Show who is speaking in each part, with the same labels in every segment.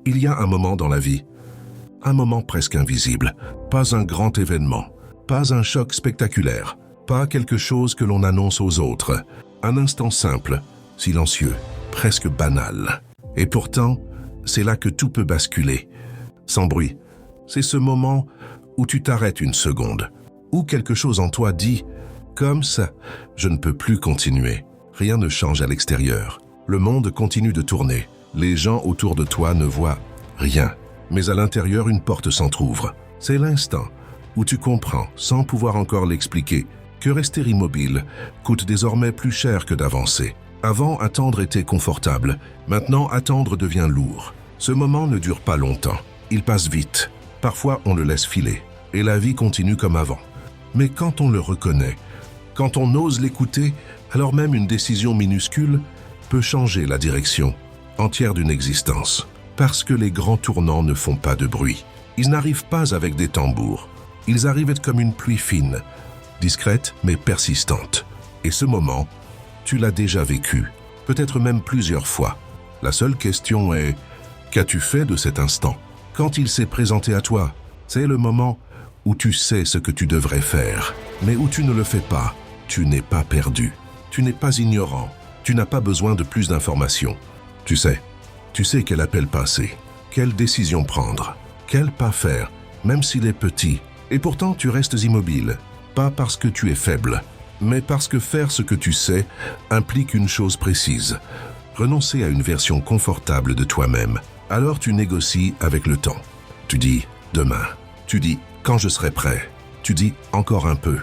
Speaker 1: Il y a un moment dans la vie, un moment presque invisible, pas un grand événement, pas un choc spectaculaire, pas quelque chose que l'on annonce aux autres, un instant simple, silencieux, presque banal. Et pourtant, c'est là que tout peut basculer, sans bruit. C'est ce moment où tu t'arrêtes une seconde, où quelque chose en toi dit « Comme ça, je ne peux plus continuer ». Rien ne change à l'extérieur. Le monde continue de tourner. Les gens autour de toi ne voient rien. Mais à l'intérieur, une porte s'entrouvre. C'est l'instant où tu comprends, sans pouvoir encore l'expliquer, que rester immobile coûte désormais plus cher que d'avancer. Avant, attendre était confortable. Maintenant, attendre devient lourd. Ce moment ne dure pas longtemps. Il passe vite. Parfois, on le laisse filer. Et la vie continue comme avant. Mais quand on le reconnaît, quand on ose l'écouter, alors même une décision minuscule peut changer la direction entière d'une existence. Parce que les grands tournants ne font pas de bruit. Ils n'arrivent pas avec des tambours. Ils arrivent comme une pluie fine, discrète mais persistante. Et ce moment, tu l'as déjà vécu, peut-être même plusieurs fois. La seule question est, qu'as-tu fait de cet instant? Quand il s'est présenté à toi, c'est le moment où tu sais ce que tu devrais faire, mais où tu ne le fais pas. Tu n'es pas perdu, tu n'es pas ignorant, tu n'as pas besoin de plus d'informations. Tu sais quel appel passer, quelle décision prendre, quel pas faire, même s'il est petit. Et pourtant, tu restes immobile, pas parce que tu es faible, mais parce que faire ce que tu sais implique une chose précise, renoncer à une version confortable de toi-même. Alors tu négocies avec le temps. Tu dis « demain », tu dis « quand je serai prêt », tu dis « encore un peu ».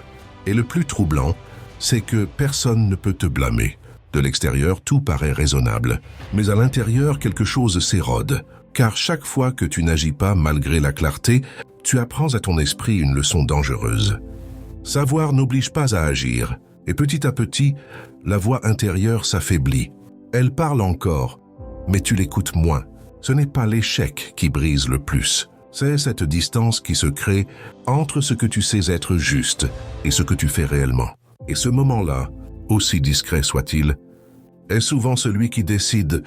Speaker 1: Et le plus troublant, c'est que personne ne peut te blâmer. De l'extérieur, tout paraît raisonnable, mais à l'intérieur, quelque chose s'érode, car chaque fois que tu n'agis pas malgré la clarté, tu apprends à ton esprit une leçon dangereuse. Savoir n'oblige pas à agir, et petit à petit, la voix intérieure s'affaiblit. Elle parle encore, mais tu l'écoutes moins. Ce n'est pas l'échec qui brise le plus, c'est cette distance qui se crée entre ce que tu sais être juste et ce que tu fais réellement. Et ce moment-là, aussi discret soit-il, est souvent celui qui décide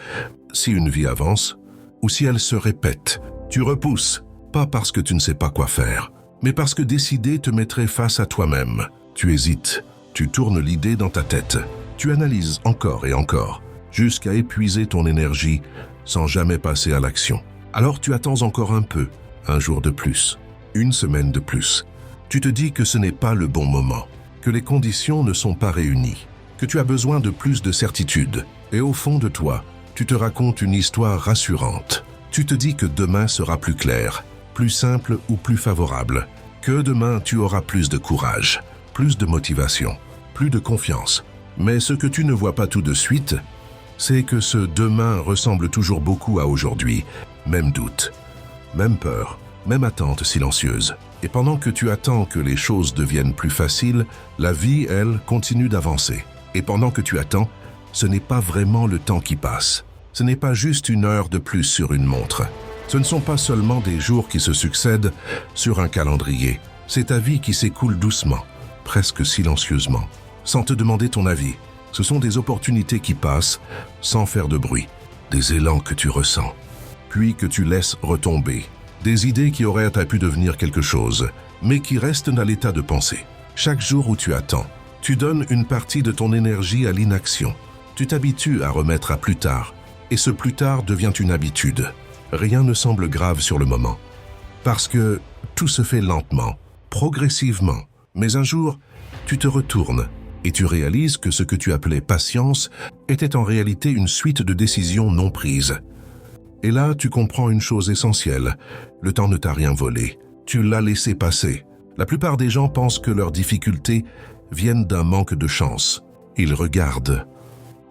Speaker 1: si une vie avance ou si elle se répète. Tu repousses, pas parce que tu ne sais pas quoi faire, mais parce que décider te mettrait face à toi-même. Tu hésites, tu tournes l'idée dans ta tête, tu analyses encore et encore, jusqu'à épuiser ton énergie sans jamais passer à l'action. Alors tu attends encore un peu, un jour de plus, une semaine de plus. Tu te dis que ce n'est pas le bon moment, que les conditions ne sont pas réunies, que tu as besoin de plus de certitude. Et au fond de toi, tu te racontes une histoire rassurante. Tu te dis que demain sera plus clair, plus simple ou plus favorable, que demain tu auras plus de courage, plus de motivation, plus de confiance. Mais ce que tu ne vois pas tout de suite, c'est que ce demain ressemble toujours beaucoup à aujourd'hui. Même doute, même peur, même attente silencieuse. Et pendant que tu attends que les choses deviennent plus faciles, la vie, elle, continue d'avancer. Et pendant que tu attends, ce n'est pas vraiment le temps qui passe. Ce n'est pas juste une heure de plus sur une montre. Ce ne sont pas seulement des jours qui se succèdent sur un calendrier. C'est ta vie qui s'écoule doucement, presque silencieusement, sans te demander ton avis. Ce sont des opportunités qui passent sans faire de bruit, des élans que tu ressens, puis que tu laisses retomber, des idées qui auraient pu devenir quelque chose, mais qui restent à l'état de pensée. Chaque jour où tu attends, tu donnes une partie de ton énergie à l'inaction. Tu t'habitues à remettre à plus tard, et ce plus tard devient une habitude. Rien ne semble grave sur le moment, parce que tout se fait lentement, progressivement. Mais un jour, tu te retournes et tu réalises que ce que tu appelais patience était en réalité une suite de décisions non prises. Et là, tu comprends une chose essentielle. Le temps ne t'a rien volé. Tu l'as laissé passer. La plupart des gens pensent que leurs difficultés viennent d'un manque de chance. Ils regardent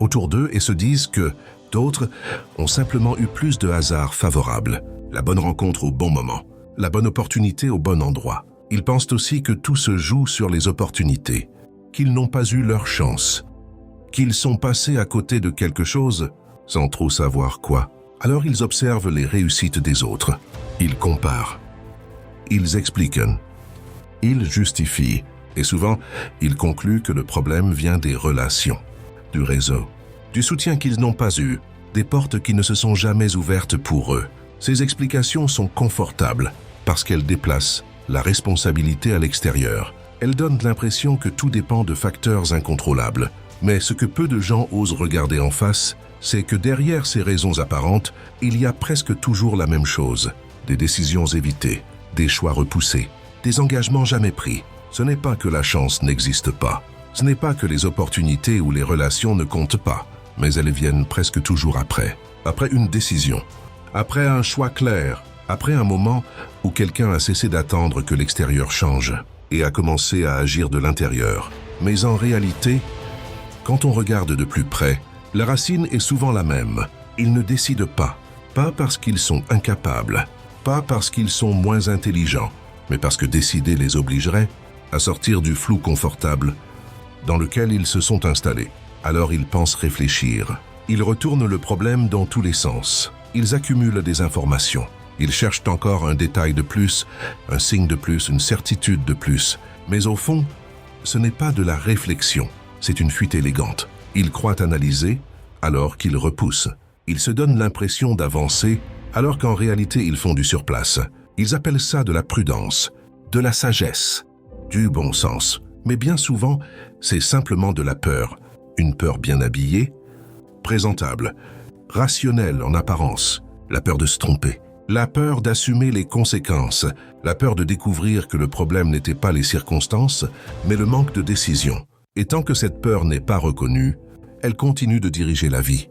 Speaker 1: autour d'eux et se disent que d'autres ont simplement eu plus de hasard favorable, la bonne rencontre au bon moment, la bonne opportunité au bon endroit. Ils pensent aussi que tout se joue sur les opportunités, qu'ils n'ont pas eu leur chance, qu'ils sont passés à côté de quelque chose sans trop savoir quoi. Alors ils observent les réussites des autres, ils comparent, ils expliquent, ils justifient, et souvent ils concluent que le problème vient des relations, du réseau, du soutien qu'ils n'ont pas eu, des portes qui ne se sont jamais ouvertes pour eux. Ces explications sont confortables parce qu'elles déplacent la responsabilité à l'extérieur. Elles donnent l'impression que tout dépend de facteurs incontrôlables. Mais ce que peu de gens osent regarder en face, c'est que derrière ces raisons apparentes, il y a presque toujours la même chose. Des décisions évitées, des choix repoussés, des engagements jamais pris. Ce n'est pas que la chance n'existe pas. Ce n'est pas que les opportunités ou les relations ne comptent pas, mais elles viennent presque toujours après. Après une décision, après un choix clair, après un moment où quelqu'un a cessé d'attendre que l'extérieur change et a commencé à agir de l'intérieur. Mais en réalité, quand on regarde de plus près, la racine est souvent la même. Ils ne décident pas parce qu'ils sont incapables, pas parce qu'ils sont moins intelligents, mais parce que décider les obligerait à sortir du flou confortable dans lequel ils se sont installés. Alors ils pensent réfléchir. Ils retournent le problème dans tous les sens. Ils accumulent des informations. Ils cherchent encore un détail de plus, un signe de plus, une certitude de plus. Mais au fond, ce n'est pas de la réflexion. C'est une fuite élégante. Ils croient analyser, alors qu'ils repoussent. Ils se donnent l'impression d'avancer, alors qu'en réalité ils font du surplace. Ils appellent ça de la prudence, de la sagesse, du bon sens. Mais bien souvent, c'est simplement de la peur. Une peur bien habillée, présentable, rationnelle en apparence. La peur de se tromper, la peur d'assumer les conséquences, la peur de découvrir que le problème n'était pas les circonstances, mais le manque de décision. Et tant que cette peur n'est pas reconnue, elle continue de diriger la vie.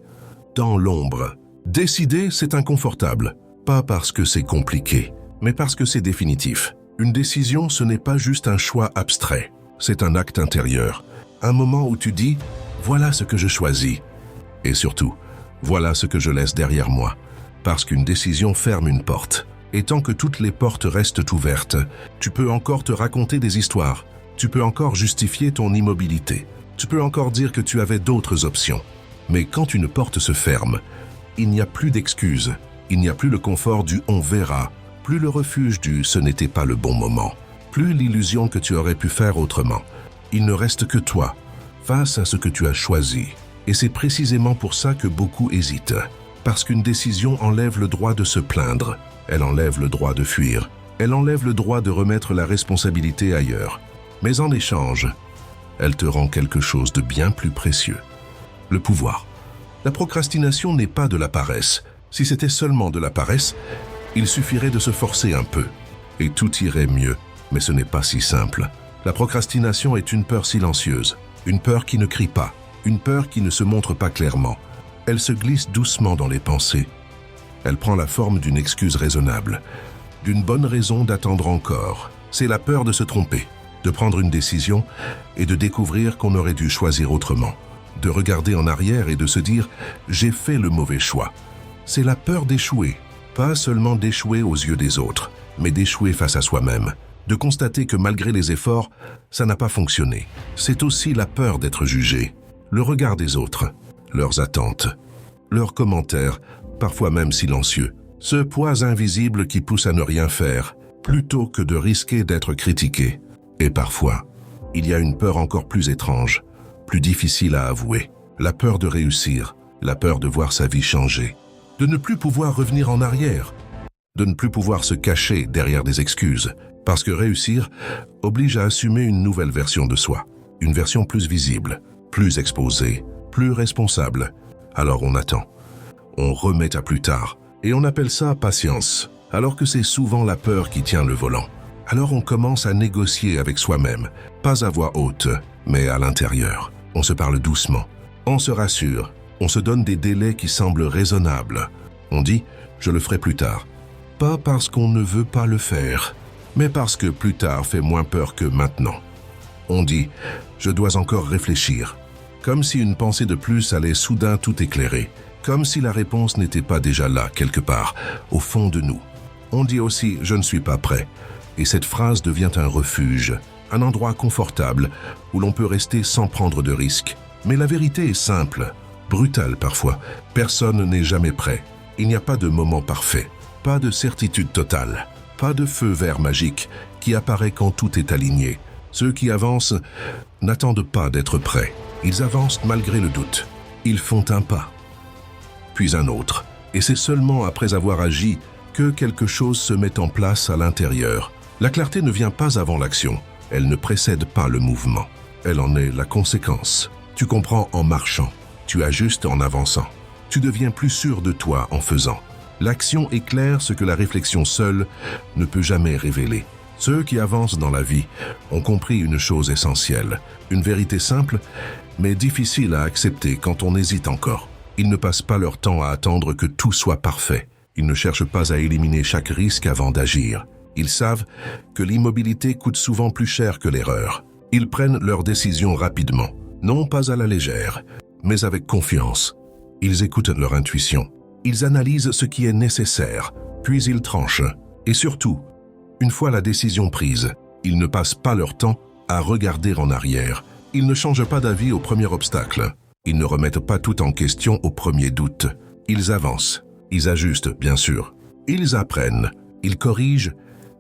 Speaker 1: Dans l'ombre. Décider, c'est inconfortable. Pas parce que c'est compliqué, mais parce que c'est définitif. Une décision, ce n'est pas juste un choix abstrait. C'est un acte intérieur. Un moment où tu dis « voilà ce que je choisis ». Et surtout, voilà ce que je laisse derrière moi. Parce qu'une décision ferme une porte. Et tant que toutes les portes restent ouvertes, tu peux encore te raconter des histoires. Tu peux encore justifier ton immobilité. Tu peux encore dire que tu avais d'autres options. Mais quand une porte se ferme, il n'y a plus d'excuses. Il n'y a plus le confort du « on verra », plus le refuge du « ce n'était pas le bon moment », plus l'illusion que tu aurais pu faire autrement. Il ne reste que toi, face à ce que tu as choisi. Et c'est précisément pour ça que beaucoup hésitent. Parce qu'une décision enlève le droit de se plaindre. Elle enlève le droit de fuir. Elle enlève le droit de remettre la responsabilité ailleurs. Mais en échange, elle te rend quelque chose de bien plus précieux. Le pouvoir. La procrastination n'est pas de la paresse. Si c'était seulement de la paresse, il suffirait de se forcer un peu. Et tout irait mieux. Mais ce n'est pas si simple. La procrastination est une peur silencieuse. Une peur qui ne crie pas. Une peur qui ne se montre pas clairement. Elle se glisse doucement dans les pensées. Elle prend la forme d'une excuse raisonnable. D'une bonne raison d'attendre encore. C'est la peur de se tromper. De prendre une décision et de découvrir qu'on aurait dû choisir autrement. De regarder en arrière et de se dire « j'ai fait le mauvais choix ». C'est la peur d'échouer. Pas seulement d'échouer aux yeux des autres, mais d'échouer face à soi-même. De constater que malgré les efforts, ça n'a pas fonctionné. C'est aussi la peur d'être jugé. Le regard des autres, leurs attentes, leurs commentaires, parfois même silencieux. Ce poids invisible qui pousse à ne rien faire, plutôt que de risquer d'être critiqué. Et parfois, il y a une peur encore plus étrange, plus difficile à avouer. La peur de réussir, la peur de voir sa vie changer, de ne plus pouvoir revenir en arrière, de ne plus pouvoir se cacher derrière des excuses, parce que réussir oblige à assumer une nouvelle version de soi, une version plus visible, plus exposée, plus responsable. Alors on attend, on remet à plus tard, et on appelle ça patience, alors que c'est souvent la peur qui tient le volant. Alors on commence à négocier avec soi-même, pas à voix haute, mais à l'intérieur. On se parle doucement, on se rassure, on se donne des délais qui semblent raisonnables. On dit « je le ferai plus tard ». Pas parce qu'on ne veut pas le faire, mais parce que plus tard fait moins peur que maintenant. On dit « je dois encore réfléchir », comme si une pensée de plus allait soudain tout éclairer, comme si la réponse n'était pas déjà là, quelque part, au fond de nous. On dit aussi « je ne suis pas prêt ». Et cette phrase devient un refuge, un endroit confortable où l'on peut rester sans prendre de risques. Mais la vérité est simple, brutale parfois. Personne n'est jamais prêt. Il n'y a pas de moment parfait, pas de certitude totale, pas de feu vert magique qui apparaît quand tout est aligné. Ceux qui avancent n'attendent pas d'être prêts. Ils avancent malgré le doute. Ils font un pas, puis un autre. Et c'est seulement après avoir agi que quelque chose se met en place à l'intérieur. La clarté ne vient pas avant l'action, elle ne précède pas le mouvement. Elle en est la conséquence. Tu comprends en marchant, tu ajustes en avançant. Tu deviens plus sûr de toi en faisant. L'action éclaire ce que la réflexion seule ne peut jamais révéler. Ceux qui avancent dans la vie ont compris une chose essentielle, une vérité simple, mais difficile à accepter quand on hésite encore. Ils ne passent pas leur temps à attendre que tout soit parfait. Ils ne cherchent pas à éliminer chaque risque avant d'agir. Ils savent que l'immobilité coûte souvent plus cher que l'erreur. Ils prennent leurs décisions rapidement, non pas à la légère, mais avec confiance. Ils écoutent leur intuition. Ils analysent ce qui est nécessaire, puis ils tranchent. Et surtout, une fois la décision prise, ils ne passent pas leur temps à regarder en arrière. Ils ne changent pas d'avis au premier obstacle. Ils ne remettent pas tout en question au premier doute. Ils avancent. Ils ajustent, bien sûr. Ils apprennent. Ils corrigent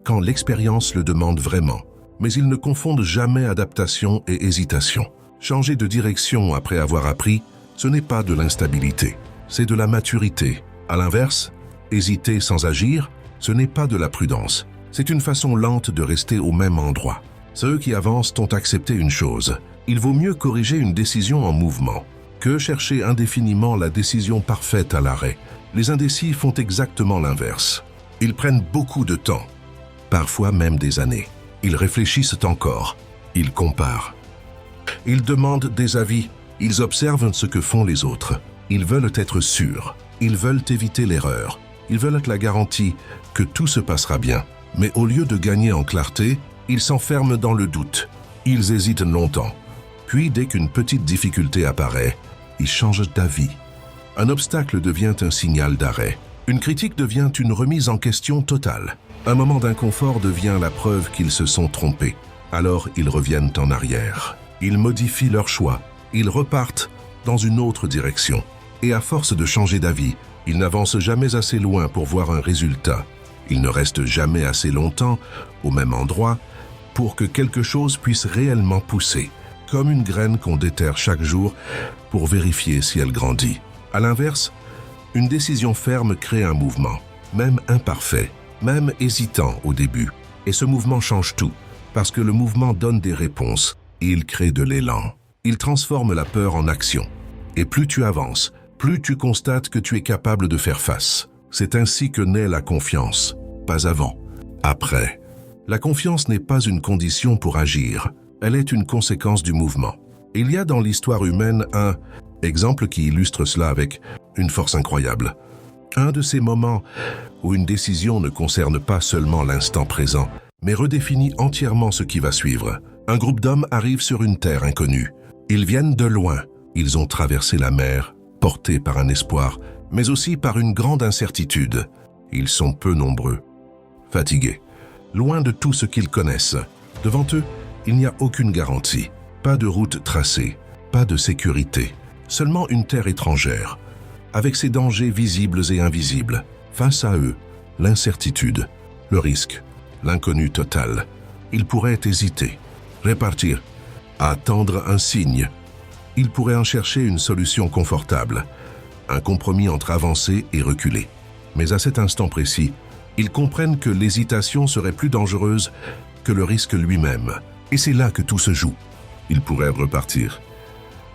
Speaker 1: quand l'expérience le demande vraiment. Mais ils ne confondent jamais adaptation et hésitation. Changer de direction après avoir appris, ce n'est pas de l'instabilité, c'est de la maturité. À l'inverse, hésiter sans agir, ce n'est pas de la prudence. C'est une façon lente de rester au même endroit. Ceux qui avancent ont accepté une chose. Il vaut mieux corriger une décision en mouvement que chercher indéfiniment la décision parfaite à l'arrêt. Les indécis font exactement l'inverse. Ils prennent beaucoup de temps, parfois même des années. Ils réfléchissent encore. Ils comparent. Ils demandent des avis. Ils observent ce que font les autres. Ils veulent être sûrs. Ils veulent éviter l'erreur. Ils veulent la garantie que tout se passera bien. Mais au lieu de gagner en clarté, ils s'enferment dans le doute. Ils hésitent longtemps. Puis, dès qu'une petite difficulté apparaît, ils changent d'avis. Un obstacle devient un signal d'arrêt. Une critique devient une remise en question totale. Un moment d'inconfort devient la preuve qu'ils se sont trompés. Alors, ils reviennent en arrière. Ils modifient leur choix. Ils repartent dans une autre direction. Et à force de changer d'avis, ils n'avancent jamais assez loin pour voir un résultat. Ils ne restent jamais assez longtemps au même endroit pour que quelque chose puisse réellement pousser, comme une graine qu'on déterre chaque jour pour vérifier si elle grandit. À l'inverse, une décision ferme crée un mouvement, même imparfait, même hésitant au début. Et ce mouvement change tout, parce que le mouvement donne des réponses et il crée de l'élan. Il transforme la peur en action. Et plus tu avances, plus tu constates que tu es capable de faire face. C'est ainsi que naît la confiance. Pas avant, après. La confiance n'est pas une condition pour agir. Elle est une conséquence du mouvement. Il y a dans l'histoire humaine un exemple qui illustre cela avec une force incroyable. Un de ces moments où une décision ne concerne pas seulement l'instant présent, mais redéfinit entièrement ce qui va suivre. Un groupe d'hommes arrive sur une terre inconnue. Ils viennent de loin. Ils ont traversé la mer, portés par un espoir, mais aussi par une grande incertitude. Ils sont peu nombreux, fatigués, loin de tout ce qu'ils connaissent. Devant eux, il n'y a aucune garantie, pas de route tracée, pas de sécurité, seulement une terre étrangère, avec ses dangers visibles et invisibles. Face à eux, l'incertitude, le risque, l'inconnu total. Ils pourraient hésiter, répartir, attendre un signe. Ils pourraient en chercher une solution confortable, un compromis entre avancer et reculer. Mais à cet instant précis, ils comprennent que l'hésitation serait plus dangereuse que le risque lui-même. Et c'est là que tout se joue. Ils pourraient repartir,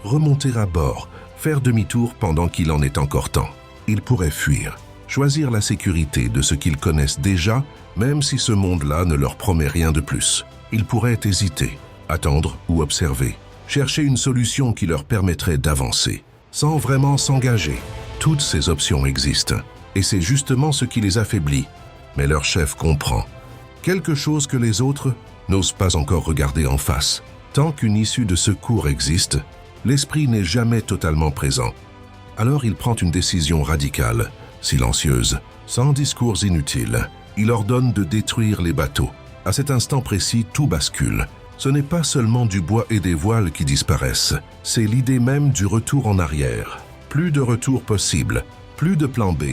Speaker 1: remonter à bord, faire demi-tour pendant qu'il en est encore temps. Ils pourraient fuir, choisir la sécurité de ce qu'ils connaissent déjà, même si ce monde-là ne leur promet rien de plus. Ils pourraient hésiter, attendre ou observer, chercher une solution qui leur permettrait d'avancer, sans vraiment s'engager. Toutes ces options existent, et c'est justement ce qui les affaiblit. Mais leur chef comprend quelque chose que les autres n'osent pas encore regarder en face. Tant qu'une issue de secours existe, l'esprit n'est jamais totalement présent. Alors il prend une décision radicale, silencieuse, sans discours inutile. Il ordonne de détruire les bateaux. À cet instant précis, tout bascule. Ce n'est pas seulement du bois et des voiles qui disparaissent, c'est l'idée même du retour en arrière. Plus de retour possible, plus de plan B,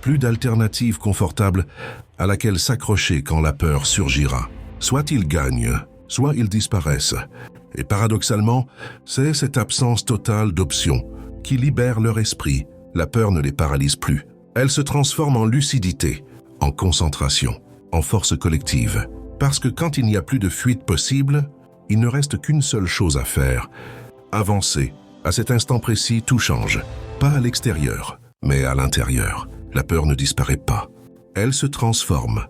Speaker 1: plus d'alternative confortable à laquelle s'accrocher quand la peur surgira. Soit ils gagnent, soit ils disparaissent. Et paradoxalement, c'est cette absence totale d'options qui libère leur esprit. La peur ne les paralyse plus. Elle se transforme en lucidité, en concentration, en force collective. Parce que quand il n'y a plus de fuite possible, il ne reste qu'une seule chose à faire. Avancer. À cet instant précis, tout change. Pas à l'extérieur, mais à l'intérieur. La peur ne disparaît pas. Elle se transforme.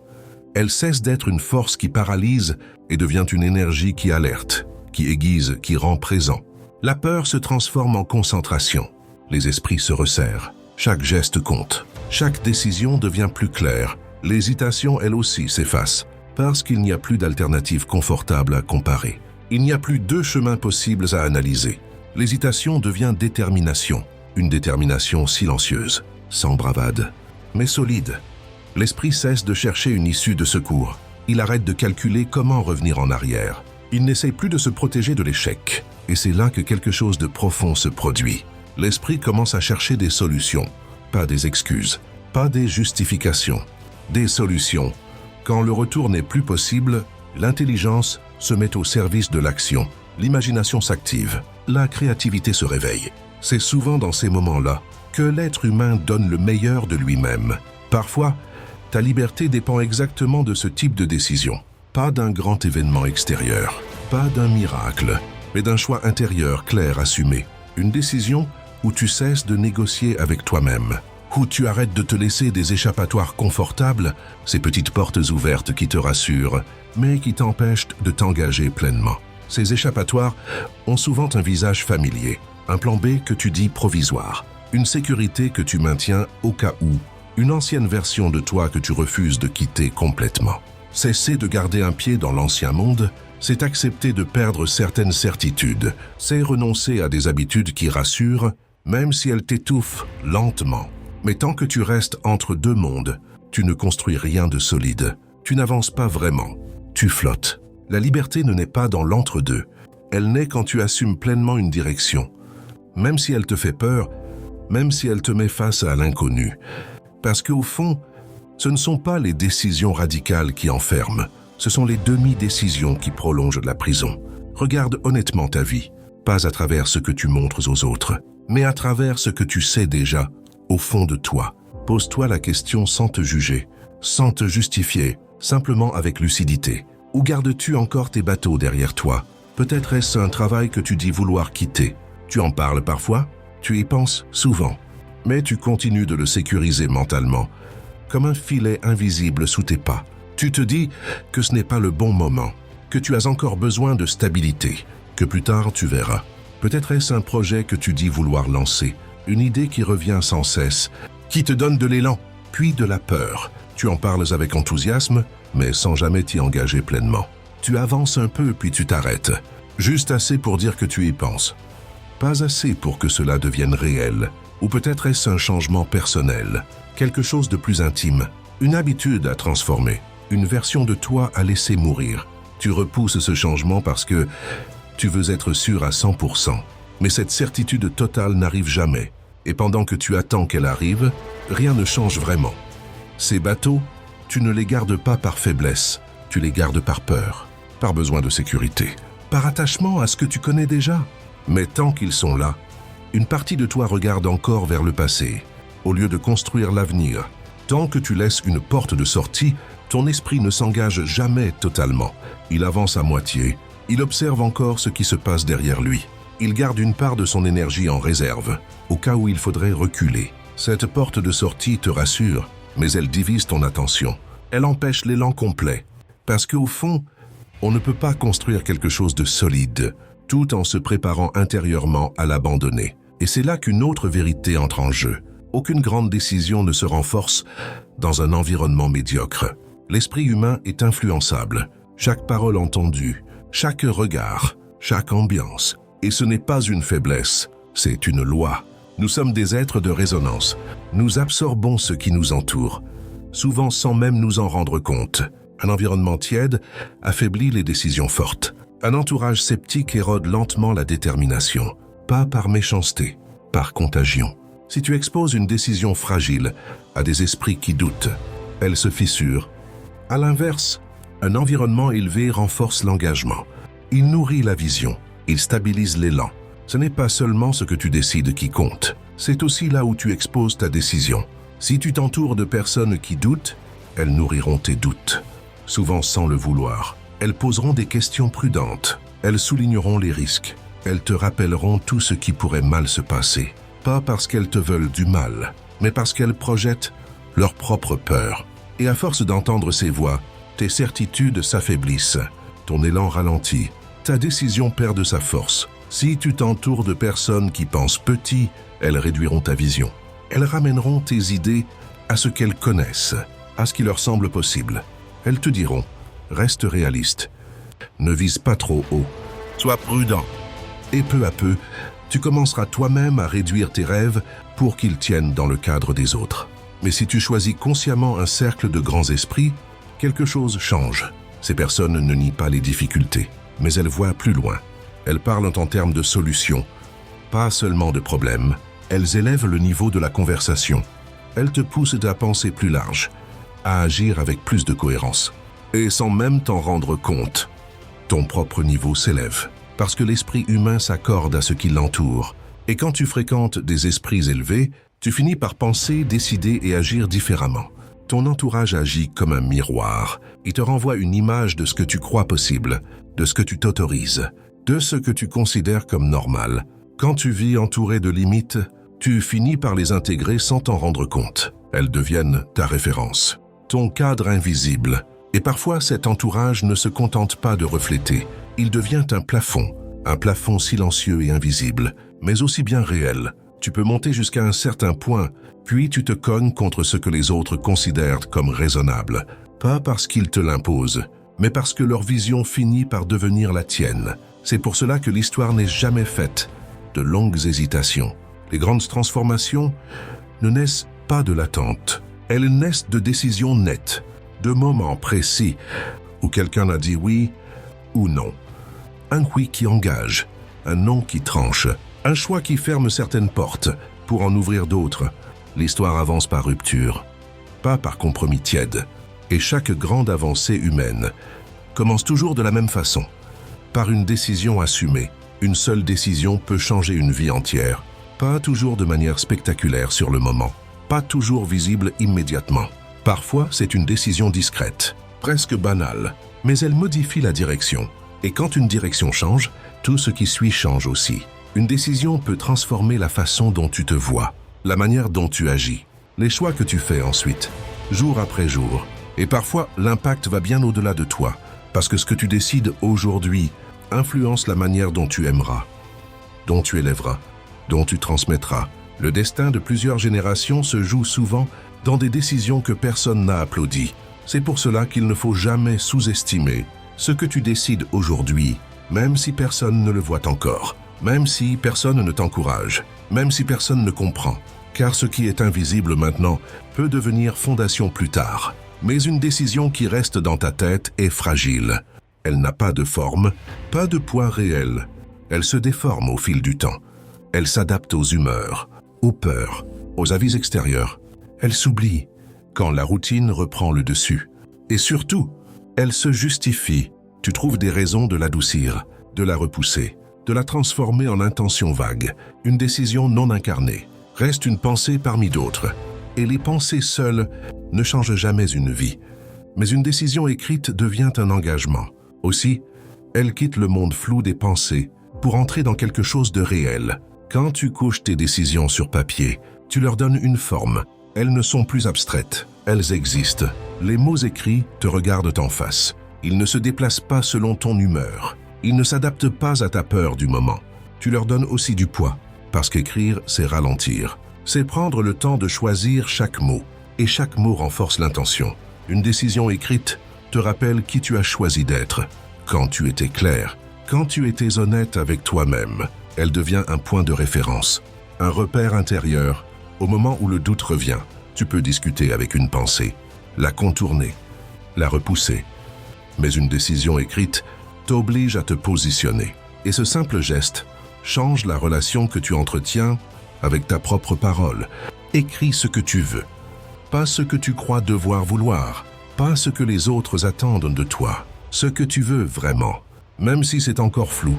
Speaker 1: Elle cesse d'être une force qui paralyse et devient une énergie qui alerte, qui aiguise, qui rend présent. La peur se transforme en concentration. Les esprits se resserrent. Chaque geste compte. Chaque décision devient plus claire. L'hésitation, elle aussi, s'efface. Parce qu'il n'y a plus d'alternative confortable à comparer. Il n'y a plus deux chemins possibles à analyser. L'hésitation devient détermination. Une détermination silencieuse, sans bravade, mais solide. L'esprit cesse de chercher une issue de secours. Il arrête de calculer comment revenir en arrière. Il n'essaie plus de se protéger de l'échec. Et c'est là que quelque chose de profond se produit. L'esprit commence à chercher des solutions, pas des excuses, pas des justifications, des solutions. Quand le retour n'est plus possible, l'intelligence se met au service de l'action. L'imagination s'active, la créativité se réveille. C'est souvent dans ces moments-là que l'être humain donne le meilleur de lui-même. Parfois, ta liberté dépend exactement de ce type de décision. Pas d'un grand événement extérieur, pas d'un miracle, mais d'un choix intérieur clair, assumé. Une décision où tu cesses de négocier avec toi-même, où tu arrêtes de te laisser des échappatoires confortables, ces petites portes ouvertes qui te rassurent, mais qui t'empêchent de t'engager pleinement. Ces échappatoires ont souvent un visage familier, un plan B que tu dis provisoire, une sécurité que tu maintiens au cas où, une ancienne version de toi que tu refuses de quitter complètement. Cesser de garder un pied dans l'ancien monde, c'est accepter de perdre certaines certitudes, c'est renoncer à des habitudes qui rassurent, même si elles t'étouffent lentement. Mais tant que tu restes entre deux mondes, tu ne construis rien de solide. Tu n'avances pas vraiment. Tu flottes. La liberté ne naît pas dans l'entre-deux. Elle naît quand tu assumes pleinement une direction. Même si elle te fait peur, même si elle te met face à l'inconnu. Parce qu'au fond, ce ne sont pas les décisions radicales qui enferment. Ce sont les demi-décisions qui prolongent la prison. Regarde honnêtement ta vie, pas à travers ce que tu montres aux autres, mais à travers ce que tu sais déjà, au fond de toi. Pose-toi la question sans te juger, sans te justifier, simplement avec lucidité. Où gardes-tu encore tes bateaux derrière toi? Peut-être est-ce un travail que tu dis vouloir quitter. Tu en parles parfois, tu y penses souvent, mais tu continues de le sécuriser mentalement, comme un filet invisible sous tes pas. Tu te dis que ce n'est pas le bon moment, que tu as encore besoin de stabilité, que plus tard tu verras. Peut-être est-ce un projet que tu dis vouloir lancer, une idée qui revient sans cesse, qui te donne de l'élan, puis de la peur. Tu en parles avec enthousiasme, mais sans jamais t'y engager pleinement. Tu avances un peu puis tu t'arrêtes, juste assez pour dire que tu y penses. Pas assez pour que cela devienne réel, ou peut-être est-ce un changement personnel, quelque chose de plus intime, une habitude à transformer, une version de toi à laisser mourir. Tu repousses ce changement parce que tu veux être sûr à 100%. Mais cette certitude totale n'arrive jamais. Et pendant que tu attends qu'elle arrive, rien ne change vraiment. Ces bateaux, tu ne les gardes pas par faiblesse, tu les gardes par peur, par besoin de sécurité, par attachement à ce que tu connais déjà. Mais tant qu'ils sont là, une partie de toi regarde encore vers le passé, au lieu de construire l'avenir. Tant que tu laisses une porte de sortie, ton esprit ne s'engage jamais totalement. Il avance à moitié. Il observe encore ce qui se passe derrière lui. Il garde une part de son énergie en réserve, au cas où il faudrait reculer. Cette porte de sortie te rassure, mais elle divise ton attention. Elle empêche l'élan complet. Parce qu'au fond, on ne peut pas construire quelque chose de solide, tout en se préparant intérieurement à l'abandonner. Et c'est là qu'une autre vérité entre en jeu. Aucune grande décision ne se renforce dans un environnement médiocre. L'esprit humain est influençable. Chaque parole entendue, chaque regard, chaque ambiance. Et ce n'est pas une faiblesse, c'est une loi. Nous sommes des êtres de résonance. Nous absorbons ce qui nous entoure, souvent sans même nous en rendre compte. Un environnement tiède affaiblit les décisions fortes. Un entourage sceptique érode lentement la détermination, pas par méchanceté, par contagion. Si tu exposes une décision fragile à des esprits qui doutent, elle se fissure. À l'inverse, un environnement élevé renforce l'engagement. Il nourrit la vision, il stabilise l'élan. Ce n'est pas seulement ce que tu décides qui compte, c'est aussi là où tu exposes ta décision. Si tu t'entoures de personnes qui doutent, Elles nourriront tes doutes, souvent sans le vouloir. Elles poseront des questions prudentes. Elles souligneront les risques. Elles te rappelleront tout ce qui pourrait mal se passer. Pas parce qu'elles te veulent du mal, mais parce qu'elles projettent leur propre peur. Et à force d'entendre ces voix, tes certitudes s'affaiblissent, ton élan ralentit, ta décision perd de sa force. Si tu t'entoures de personnes qui pensent petit, elles réduiront ta vision. Elles ramèneront tes idées à ce qu'elles connaissent, à ce qui leur semble possible. Elles te diront « Reste réaliste, ne vise pas trop haut, sois prudent ». Et peu à peu, tu commenceras toi-même à réduire tes rêves pour qu'ils tiennent dans le cadre des autres. Mais si tu choisis consciemment un cercle de grands esprits, quelque chose change. Ces personnes ne nient pas les difficultés, mais elles voient plus loin. Elles parlent en termes de solutions, pas seulement de problèmes. Elles élèvent le niveau de la conversation. Elles te poussent à penser plus large, à agir avec plus de cohérence. Et sans même t'en rendre compte, ton propre niveau s'élève, parce que l'esprit humain s'accorde à ce qui l'entoure. Et quand tu fréquentes des esprits élevés, tu finis par penser, décider et agir différemment. Ton entourage agit comme un miroir. Il te renvoie une image de ce que tu crois possible, de ce que tu t'autorises, de ce que tu considères comme normal. Quand tu vis entouré de limites, tu finis par les intégrer sans t'en rendre compte. Elles deviennent ta référence, ton cadre invisible. Et parfois, cet entourage ne se contente pas de refléter. Il devient un plafond silencieux et invisible, mais aussi bien réel. Tu peux monter jusqu'à un certain point, puis tu te cognes contre ce que les autres considèrent comme raisonnable. Pas parce qu'ils te l'imposent, mais parce que leur vision finit par devenir la tienne. C'est pour cela que l'histoire n'est jamais faite de longues hésitations. Les grandes transformations ne naissent pas de l'attente. Elles naissent de décisions nettes, de moments précis où quelqu'un a dit oui ou non. Un oui qui engage, un non qui tranche, un choix qui ferme certaines portes pour en ouvrir d'autres. L'histoire avance par rupture, pas par compromis tiède. Et chaque grande avancée humaine commence toujours de la même façon, par une décision assumée. Une seule décision peut changer une vie entière. Pas toujours de manière spectaculaire sur le moment, pas toujours visible immédiatement. Parfois, c'est une décision discrète, presque banale, mais elle modifie la direction. Et quand une direction change, tout ce qui suit change aussi. Une décision peut transformer la façon dont tu te vois, la manière dont tu agis, les choix que tu fais ensuite, jour après jour. Et parfois, l'impact va bien au-delà de toi, parce que ce que tu décides aujourd'hui influence la manière dont tu aimeras, dont tu élèveras, dont tu transmettras. Le destin de plusieurs générations se joue souvent dans des décisions que personne n'a applaudies. C'est pour cela qu'il ne faut jamais sous-estimer ce que tu décides aujourd'hui, même si personne ne le voit encore, même si personne ne t'encourage, même si personne ne comprend. Car ce qui est invisible maintenant peut devenir fondation plus tard. Mais une décision qui reste dans ta tête est fragile. Elle n'a pas de forme, pas de poids réel. Elle se déforme au fil du temps. Elle s'adapte aux humeurs, aux peurs, aux avis extérieurs. Elle s'oublie quand la routine reprend le dessus. Et surtout, elle se justifie. Tu trouves des raisons de l'adoucir, de la repousser, de la transformer en intention vague, une décision non incarnée. Reste une pensée parmi d'autres. Et les pensées seules ne changent jamais une vie. Mais une décision écrite devient un engagement. Aussi, elle quitte le monde flou des pensées pour entrer dans quelque chose de réel. Quand tu couches tes décisions sur papier, tu leur donnes une forme. Elles ne sont plus abstraites, elles existent. Les mots écrits te regardent en face. Ils ne se déplacent pas selon ton humeur. Ils ne s'adaptent pas à ta peur du moment. Tu leur donnes aussi du poids, parce qu'écrire, c'est ralentir. C'est prendre le temps de choisir chaque mot, et chaque mot renforce l'intention. Une décision écrite te rappelle qui tu as choisi d'être. Quand tu étais clair, quand tu étais honnête avec toi-même, elle devient un point de référence, un repère intérieur. Au moment où le doute revient, tu peux discuter avec une pensée, la contourner, la repousser. Mais une décision écrite t'oblige à te positionner. Et ce simple geste change la relation que tu entretiens avec ta propre parole. Écris ce que tu veux, pas ce que tu crois devoir vouloir, pas ce que les autres attendent de toi, ce que tu veux vraiment. Même si c'est encore flou,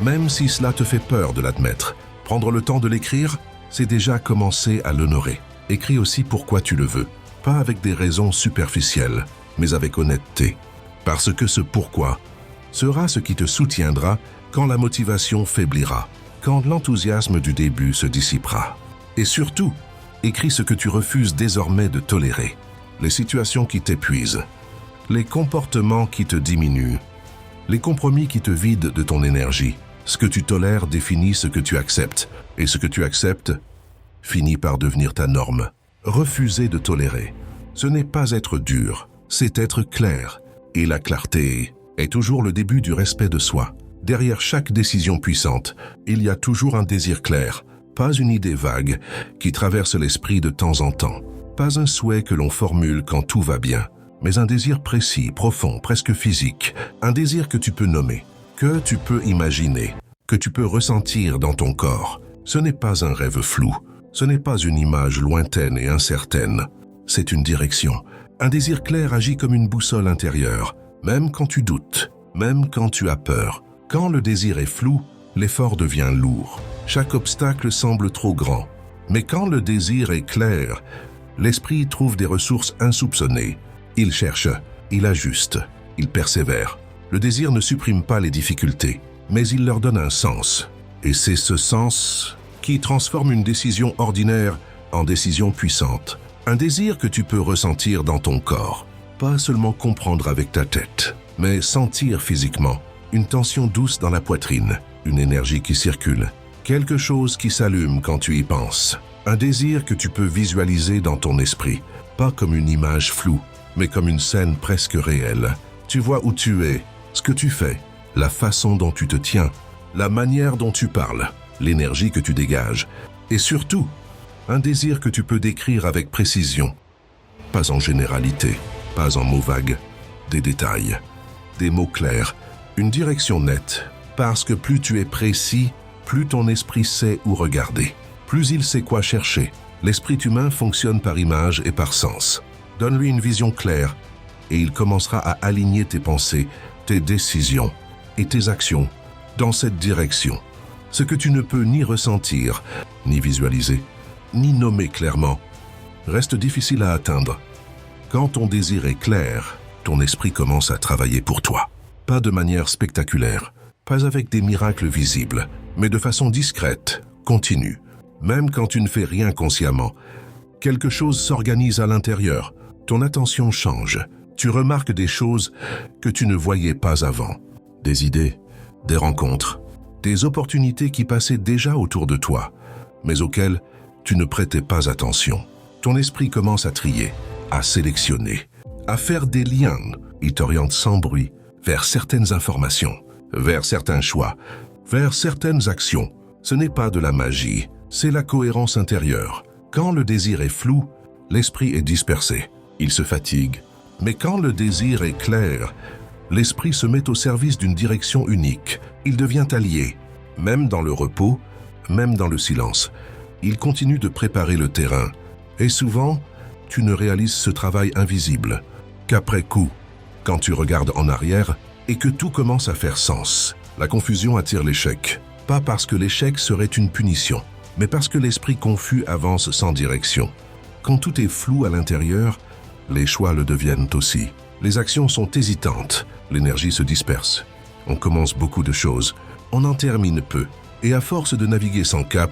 Speaker 1: même si cela te fait peur de l'admettre, prendre le temps de l'écrire, c'est déjà commencer à l'honorer. Écris aussi pourquoi tu le veux. pas avec des raisons superficielles, mais avec honnêteté. Parce que ce pourquoi sera ce qui te soutiendra quand la motivation faiblira, quand l'enthousiasme du début se dissipera. Et surtout, écris ce que tu refuses désormais de tolérer, les situations qui t'épuisent, les comportements qui te diminuent, les compromis qui te vident de ton énergie. Ce que tu tolères définit ce que tu acceptes, et ce que tu acceptes finit par devenir ta norme. Refuser de tolérer, ce n'est pas être dur, c'est être clair. Et la clarté est toujours le début du respect de soi. Derrière chaque décision puissante, il y a toujours un désir clair, pas une idée vague qui traverse l'esprit de temps en temps, pas un souhait que l'on formule quand tout va bien, mais un désir précis, profond, presque physique, un désir que tu peux nommer, que tu peux imaginer, que tu peux ressentir dans ton corps. Ce n'est pas un rêve flou, ce n'est pas une image lointaine et incertaine, c'est une direction. Un désir clair agit comme une boussole intérieure, même quand tu doutes, même quand tu as peur. Quand le désir est flou, l'effort devient lourd. Chaque obstacle semble trop grand. Mais quand le désir est clair, l'esprit trouve des ressources insoupçonnées. Il cherche, il ajuste, il persévère. Le désir ne supprime pas les difficultés, mais il leur donne un sens. Et c'est ce sens qui transforme une décision ordinaire en décision puissante. Un désir que tu peux ressentir dans ton corps. Pas seulement comprendre avec ta tête, mais sentir physiquement. Une tension douce dans la poitrine, une énergie qui circule, quelque chose qui s'allume quand tu y penses. Un désir que tu peux visualiser dans ton esprit, pas comme une image floue, mais comme une scène presque réelle. Tu vois où tu es, ce que tu fais, la façon dont tu te tiens, la manière dont tu parles, l'énergie que tu dégages, et surtout, un désir que tu peux décrire avec précision. Pas en généralité, pas en mots vagues, des détails, des mots clairs, une direction nette, parce que plus tu es précis, plus ton esprit sait où regarder, plus il sait quoi chercher. L'esprit humain fonctionne par image et par sens. Donne-lui une vision claire, et il commencera à aligner tes pensées, tes décisions et tes actions dans cette direction. Ce que tu ne peux ni ressentir, ni visualiser, ni nommer clairement, reste difficile à atteindre. Quand ton désir est clair, ton esprit commence à travailler pour toi. Pas de manière spectaculaire, pas avec des miracles visibles, mais de façon discrète, continue. Même quand tu ne fais rien consciemment, quelque chose s'organise à l'intérieur, ton attention change, tu remarques des choses que tu ne voyais pas avant. Des idées, des rencontres, des opportunités qui passaient déjà autour de toi, mais auxquelles tu ne prêtais pas attention. Ton esprit commence à trier, à sélectionner, à faire des liens. Il t'oriente sans bruit vers certaines informations, vers certains choix, vers certaines actions. Ce n'est pas de la magie, c'est la cohérence intérieure. Quand le désir est flou, l'esprit est dispersé, il se fatigue. Mais quand le désir est clair, l'esprit se met au service d'une direction unique. Il devient allié, même dans le repos, même dans le silence. Il continue de préparer le terrain. Et souvent, tu ne réalises ce travail invisible qu'après coup, quand tu regardes en arrière et que tout commence à faire sens. La confusion attire l'échec, pas parce que l'échec serait une punition, mais parce que l'esprit confus avance sans direction. Quand tout est flou à l'intérieur, les choix le deviennent aussi. Les actions sont hésitantes, l'énergie se disperse. On commence beaucoup de choses, on en termine peu, et à force de naviguer sans cap,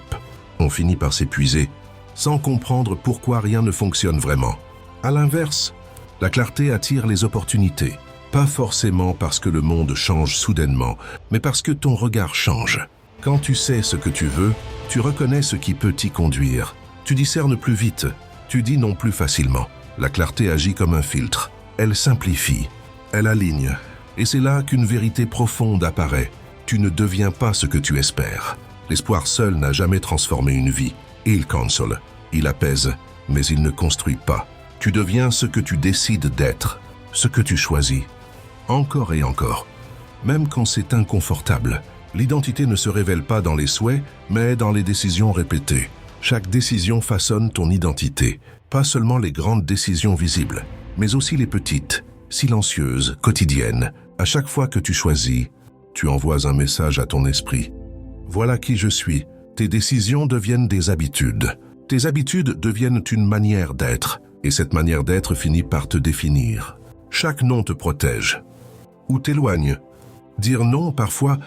Speaker 1: on finit par s'épuiser, sans comprendre pourquoi rien ne fonctionne vraiment. À l'inverse, la clarté attire les opportunités, pas forcément parce que le monde change soudainement, mais parce que ton regard change. Quand tu sais ce que tu veux, tu reconnais ce qui peut t'y conduire. Tu discernes plus vite, tu dis non plus facilement. La clarté agit comme un filtre. Elle simplifie, elle aligne. Et c'est là qu'une vérité profonde apparaît. Tu ne deviens pas ce que tu espères. L'espoir seul n'a jamais transformé une vie. Il console, il apaise, mais il ne construit pas. Tu deviens ce que tu décides d'être, ce que tu choisis. Encore et encore. Même quand c'est inconfortable, l'identité ne se révèle pas dans les souhaits, mais dans les décisions répétées. Chaque décision façonne ton identité. Pas seulement les grandes décisions visibles, mais aussi les petites, silencieuses, quotidiennes. À chaque fois que tu choisis, tu envoies un message à ton esprit. Voilà qui je suis. Tes décisions deviennent des habitudes. Tes habitudes deviennent une manière d'être. Et cette manière d'être finit par te définir. Chaque non te protège ou t'éloigne. Dire non, parfois,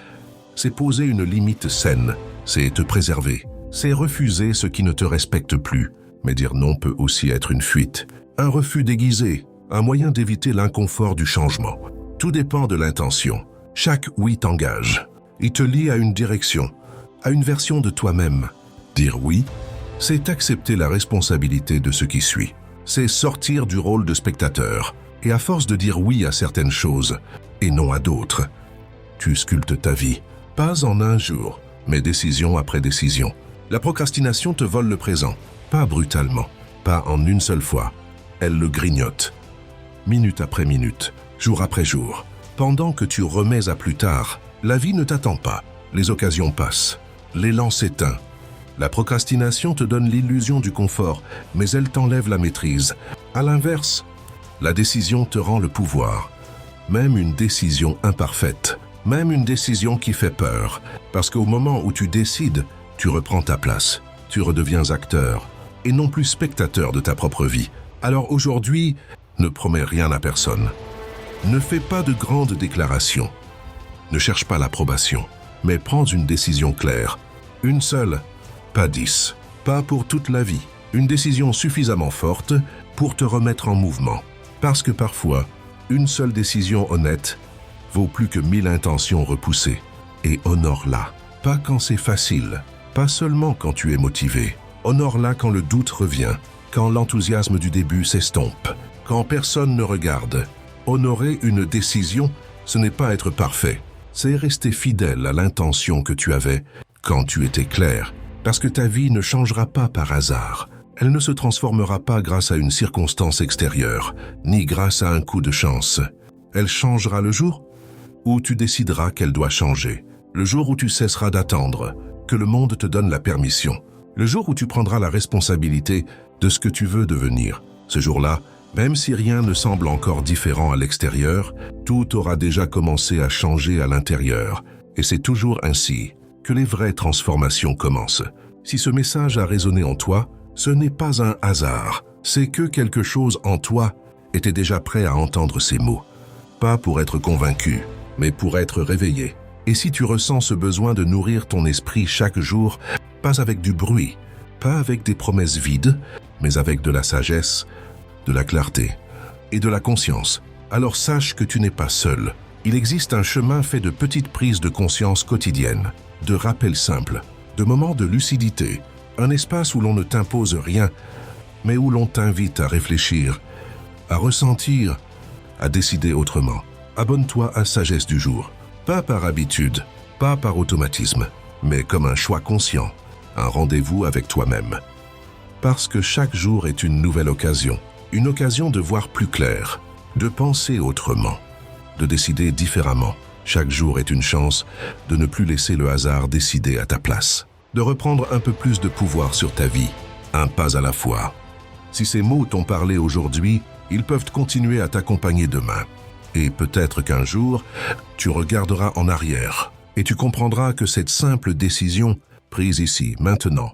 Speaker 1: c'est poser une limite saine, c'est te préserver, c'est refuser ce qui ne te respecte plus. Mais dire non peut aussi être une fuite, un refus déguisé, un moyen d'éviter l'inconfort du changement. Tout dépend de l'intention. Chaque oui t'engage. Il te lie à une direction, à une version de toi-même. Dire oui, c'est accepter la responsabilité de ce qui suit. C'est sortir du rôle de spectateur. Et à force de dire oui à certaines choses et non à d'autres, tu sculptes ta vie. Pas en un jour, mais décision après décision. La procrastination te vole le présent. Pas brutalement, pas en une seule fois. Elle le grignote. Minute après minute, jour après jour. Pendant que tu remets à plus tard, la vie ne t'attend pas. Les occasions passent. L'élan s'éteint. La procrastination te donne l'illusion du confort, mais elle t'enlève la maîtrise. À l'inverse, la décision te rend le pouvoir. Même une décision imparfaite. Même une décision qui fait peur. Parce qu'au moment où tu décides, tu reprends ta place. Tu redeviens acteur et non plus spectateur de ta propre vie. Alors aujourd'hui, ne promets rien à personne. Ne fais pas de grandes déclarations. Ne cherche pas l'approbation, mais prends une décision claire. Une seule, pas 10. Pas pour toute la vie. Une décision suffisamment forte pour te remettre en mouvement. Parce que parfois, une seule décision honnête vaut plus que 1000 intentions repoussées. Et honore-la. Pas quand c'est facile, pas seulement quand tu es motivé. Honore-la quand le doute revient, quand l'enthousiasme du début s'estompe, quand personne ne regarde. Honorer une décision, ce n'est pas être parfait. C'est rester fidèle à l'intention que tu avais quand tu étais clair. Parce que ta vie ne changera pas par hasard. Elle ne se transformera pas grâce à une circonstance extérieure, ni grâce à un coup de chance. Elle changera le jour où tu décideras qu'elle doit changer. Le jour où tu cesseras d'attendre que le monde te donne la permission. Le jour où tu prendras la responsabilité de ce que tu veux devenir. Ce jour-là, même si rien ne semble encore différent à l'extérieur, tout aura déjà commencé à changer à l'intérieur. Et c'est toujours ainsi que les vraies transformations commencent. Si ce message a résonné en toi, ce n'est pas un hasard. C'est que quelque chose en toi était déjà prêt à entendre ces mots. Pas pour être convaincu, mais pour être réveillé. Et si tu ressens ce besoin de nourrir ton esprit chaque jour, pas avec du bruit, pas avec des promesses vides, mais avec de la sagesse, de la clarté et de la conscience, alors sache que tu n'es pas seul. Il existe un chemin fait de petites prises de conscience quotidiennes, de rappels simples, de moments de lucidité, un espace où l'on ne t'impose rien, mais où l'on t'invite à réfléchir, à ressentir, à décider autrement. Abonne-toi à Sagesse du jour, pas par habitude, pas par automatisme, mais comme un choix conscient, un rendez-vous avec toi-même. Parce que chaque jour est une nouvelle occasion, une occasion de voir plus clair, de penser autrement, de décider différemment. Chaque jour est une chance de ne plus laisser le hasard décider à ta place, de reprendre un peu plus de pouvoir sur ta vie, un pas à la fois. Si ces mots t'ont parlé aujourd'hui, ils peuvent continuer à t'accompagner demain. Et peut-être qu'un jour, tu regarderas en arrière et tu comprendras que cette simple décision, prise ici, maintenant,